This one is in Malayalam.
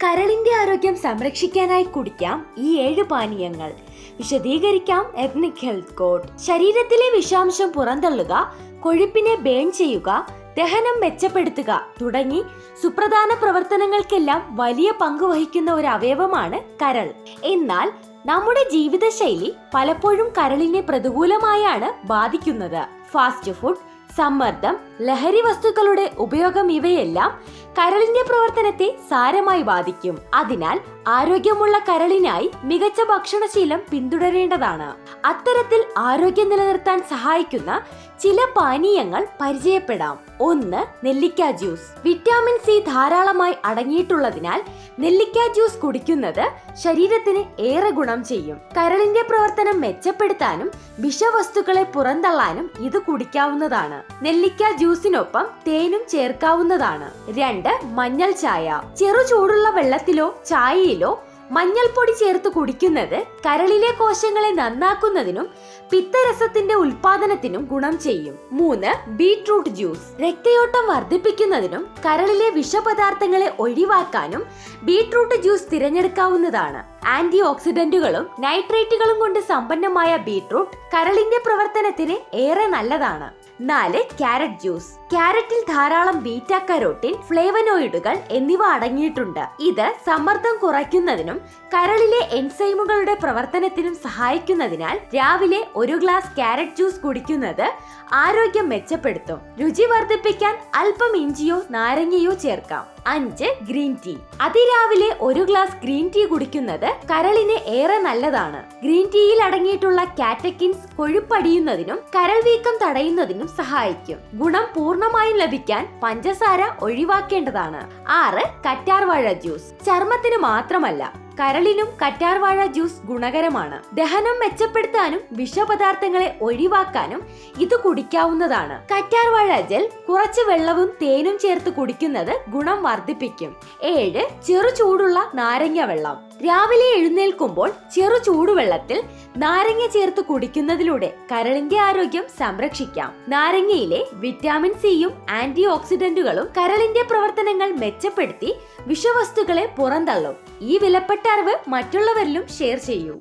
കരളിന്റെ ആരോഗ്യം സംരക്ഷിക്കാനായി കുടിക്കാം ഈ 7 പാനീയങ്ങൾ. വിശദീകരിക്കാം എത്നിക് ഹെൽത്ത് കോഡ്. ശരീരത്തിലെ വിഷാംശം പുറന്തള്ളുക, കൊഴുപ്പിനെ ബേൺ ചെയ്യുക, ദഹനം മെച്ചപ്പെടുത്തുക തുടങ്ങി സുപ്രധാന പ്രവർത്തനങ്ങൾക്കെല്ലാം വലിയ പങ്ക് വഹിക്കുന്ന ഒരു അവയവമാണ് കരൾ. എന്നാൽ നമ്മുടെ ജീവിതശൈലി പലപ്പോഴും കരളിനെ പ്രതികൂലമായാണ് ബാധിക്കുന്നത്. ഫാസ്റ്റ് ഫുഡ്, സമ്മർദ്ദം, ലഹരി വസ്തുക്കളുടെ ഉപയോഗം ഇവയെല്ലാം കരളിന്റെ പ്രവർത്തനത്തെ സാരമായി ബാധിക്കും. അതിനാൽ ആരോഗ്യമുള്ള കരളിനായി മികച്ച ഭക്ഷണശീലം പിന്തുടരേണ്ടതാണ്. അത്തരത്തിൽ ആരോഗ്യം നിലനിർത്താൻ സഹായിക്കുന്ന ചില പാനീയങ്ങൾ പരിചയപ്പെടാം. 1. നെല്ലിക്ക ജ്യൂസ്. വിറ്റാമിൻ സി ധാരാളമായി അടങ്ങിയിട്ടുള്ളതിനാൽ നെല്ലിക്ക ജ്യൂസ് കുടിക്കുന്നത് ശരീരത്തിന് ഏറെ ഗുണം ചെയ്യും. കരളിന്റെ പ്രവർത്തനം മെച്ചപ്പെടുത്താനും വിഷവസ്തുക്കളെ പുറന്തള്ളാനും ഇത് കുടിക്കാവുന്നതാണ്. നെല്ലിക്ക ജ്യൂസിനൊപ്പം തേനും ചേർക്കാവുന്നതാണ്. 2. മഞ്ഞൾ ചായ. ചെറു ചൂടുള്ള വെള്ളത്തിലോ ചായയിലോ മഞ്ഞൾപ്പൊടി ചേർത്ത് കുടിക്കുന്നത് കരളിലെ കോശങ്ങളെ നന്നാക്കുന്നതിനും പിത്തരസത്തിന്റെ ഉൽപാദനത്തിനും ഗുണം ചെയ്യും. 3. Beetroot juice. രക്തയോട്ടം വർദ്ധിപ്പിക്കുന്നതിനും കരളിലെ വിഷപദാർത്ഥങ്ങളെ ഒഴിവാക്കാനും ബീട്രൂട്ട് ജ്യൂസ് തിരഞ്ഞെടുക്കാവുന്നതാണ്. ആന്റി ഓക്സിഡന്റുകളും നൈട്രേറ്റുകളും കൊണ്ട് സമ്പന്നമായ ബീട്രൂട്ട് കരളിന്റെ പ്രവർത്തനത്തിന് ഏറെ നല്ലതാണ്. 4. Carrot juice. ക്യാരറ്റിൽ ധാരാളം ബീറ്റ കരോട്ടിൻ, ഫ്ലേവനോയിഡുകൾ എന്നിവ അടങ്ങിയിട്ടുണ്ട്. ഇത് സമ്മർദ്ദം കുറയ്ക്കുന്നതിനും കരളിലെ എൻസൈമുകളുടെ പ്രവർത്തനത്തിനും സഹായിക്കുന്നതിനാൽ രാവിലെ 1 ഗ്ലാസ് ക്യാരറ്റ് ജ്യൂസ് കുടിക്കുന്നത് ആരോഗ്യം മെച്ചപ്പെടുത്തും. രുചി വർദ്ധിപ്പിക്കാൻ അല്പം ഇഞ്ചിയോ നാരങ്ങയോ ചേർക്കാം. 5. Green tea. അതിരാവിലെ 1 ഗ്ലാസ് ഗ്രീൻ ടീ കുടിക്കുന്നത് കരളിന് ഏറെ നല്ലതാണ്. ഗ്രീൻ ടീയിൽ അടങ്ങിയിട്ടുള്ള കാറ്റക്കിൻസ് കൊഴുപ്പടിയുന്നതിനും കരൾ വീക്കം തടയുന്നതിനും സഹായിക്കും. ഗുണം പൂർണ്ണമായും ലഭിക്കാൻ പഞ്ചസാര ഒഴിവാക്കേണ്ടതാണ്. 6. കറ്റാർവാഴ ജ്യൂസ്. ചർമ്മത്തിന് മാത്രമല്ല, കരളിനും കറ്റാർവാഴ ജ്യൂസ് ഗുണകരമാണ്. ദഹനം മെച്ചപ്പെടുത്താനും വിഷപദാർത്ഥങ്ങളെ ഒഴിവാക്കാനും ഇത് കുടിക്കാവുന്നതാണ്. കറ്റാർവാഴ ജെൽ കുറച്ച് വെള്ളവും തേനും ചേർത്ത് കുടിക്കുന്നത് ഗുണം വർദ്ധിപ്പിക്കും. 7. ചെറു ചൂടുള്ള നാരങ്ങ വെള്ളം. രാവിലെ എഴുന്നേൽക്കുമ്പോൾ ചെറു ചൂടുവെള്ളത്തിൽ നാരങ്ങ ചേർത്ത് കുടിക്കുന്നതിലൂടെ കരളിന്റെ ആരോഗ്യം സംരക്ഷിക്കാം. നാരങ്ങയിലെ വിറ്റാമിൻ സിയും ആന്റി ഓക്സിഡന്റുകളും കരളിന്റെ പ്രവർത്തനങ്ങൾ മെച്ചപ്പെടുത്തി വിഷവസ്തുക്കളെ പുറന്തള്ളും. ഈ വിലപ്പെട്ട അറിവ് മറ്റുള്ളവരിലും ഷെയർ ചെയ്യൂ.